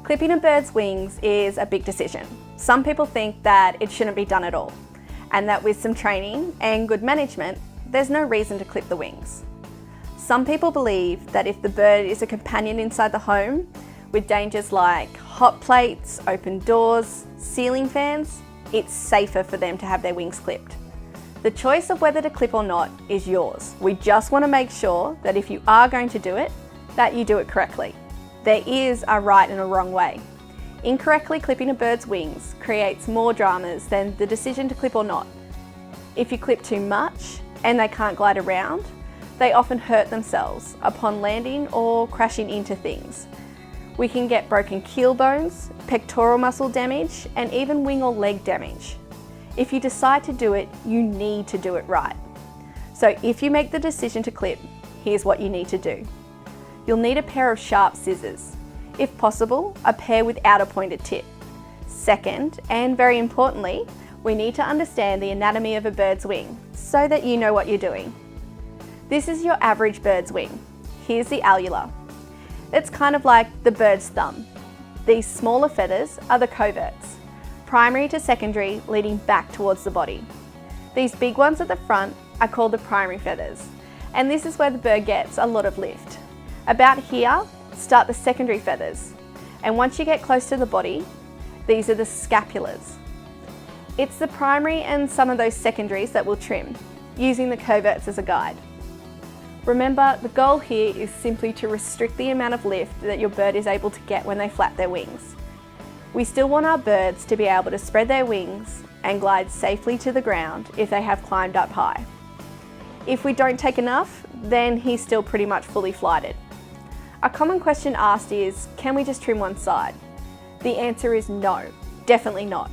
Clipping a bird's wings is a big decision. Some people think that it shouldn't be done at all, and that with some training and good management, there's no reason to clip the wings. Some people believe that if the bird is a companion inside the home, with dangers like hot plates, open doors, ceiling fans, it's safer for them to have their wings clipped. The choice of whether to clip or not is yours. We just want to make sure that if you are going to do it, that you do it correctly. There is a right and a wrong way. Incorrectly clipping a bird's wings creates more dramas than the decision to clip or not. If you clip too much and they can't glide around, they often hurt themselves upon landing or crashing into things. We can get broken keel bones, pectoral muscle damage, and even wing or leg damage. If you decide to do it, you need to do it right. So if you make the decision to clip, here's what you need to do. You'll need a pair of sharp scissors. If possible, a pair without a pointed tip. Second, and very importantly, we need to understand the anatomy of a bird's wing so that you know what you're doing. This is your average bird's wing. Here's the alula. It's kind of like the bird's thumb. These smaller feathers are the coverts, primary to secondary, leading back towards the body. These big ones at the front are called the primary feathers, and this is where the bird gets a lot of lift. About here start the secondary feathers, and once you get close to the body, these are the scapulars. It's the primary and some of those secondaries that we'll trim, using the coverts as a guide. Remember, the goal here is simply to restrict the amount of lift that your bird is able to get when they flap their wings. We still want our birds to be able to spread their wings and glide safely to the ground if they have climbed up high. If we don't take enough, then he's still pretty much fully flighted. A common question asked is, can we just trim one side? The answer is no, definitely not.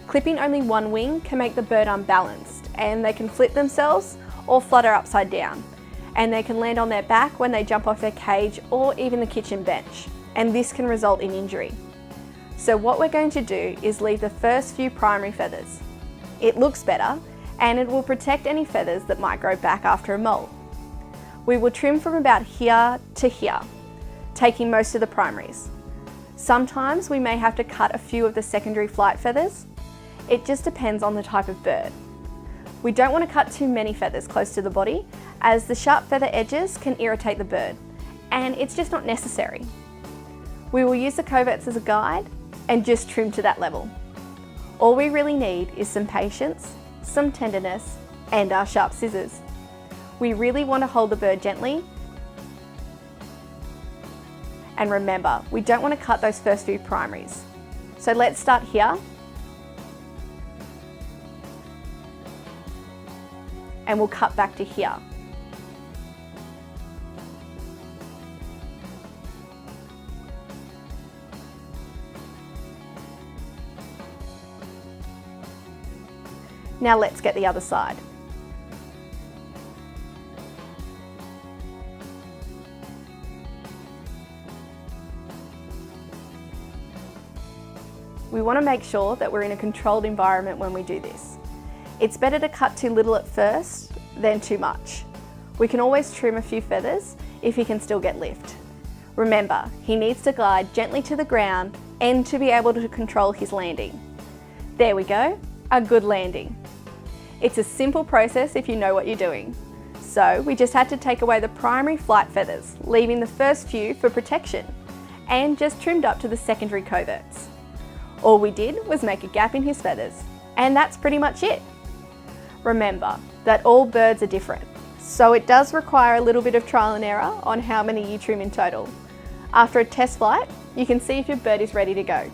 Clipping only one wing can make the bird unbalanced, and they can flip themselves or flutter upside down. And they can land on their back when they jump off their cage or even the kitchen bench, and this can result in injury. So what we're going to do is leave the first few primary feathers. It looks better, and it will protect any feathers that might grow back after a molt. We will trim from about here to here, taking most of the primaries. Sometimes we may have to cut a few of the secondary flight feathers. It just depends on the type of bird. We don't want to cut too many feathers close to the body, as the sharp feather edges can irritate the bird, and it's just not necessary. We will use the coverts as a guide and just trim to that level. All we really need is some patience, some tenderness, and our sharp scissors. We really want to hold the bird gently. And remember, we don't want to cut those first few primaries. So let's start here. And we'll cut back to here. Now let's get the other side. We want to make sure that we're in a controlled environment when we do this. It's better to cut too little at first than too much. We can always trim a few feathers if he can still get lift. Remember, he needs to glide gently to the ground and to be able to control his landing. There we go, a good landing. It's a simple process if you know what you're doing. So we just had to take away the primary flight feathers, leaving the first few for protection, and just trimmed up to the secondary coverts. All we did was make a gap in his feathers, and that's pretty much it. Remember that all birds are different, so it does require a little bit of trial and error on how many you trim in total. After a test flight, you can see if your bird is ready to go.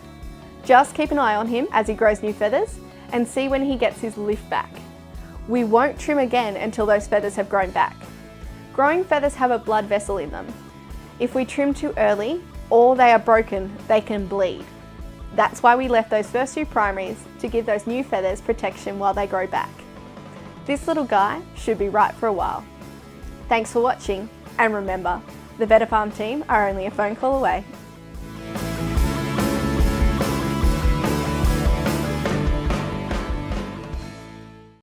Just keep an eye on him as he grows new feathers and see when he gets his lift back. We won't trim again until those feathers have grown back. Growing feathers have a blood vessel in them. If we trim too early or they are broken, they can bleed. That's why we left those first few primaries to give those new feathers protection while they grow back. This little guy should be right for a while. Thanks for watching, and remember, the Better Farm team are only a phone call away.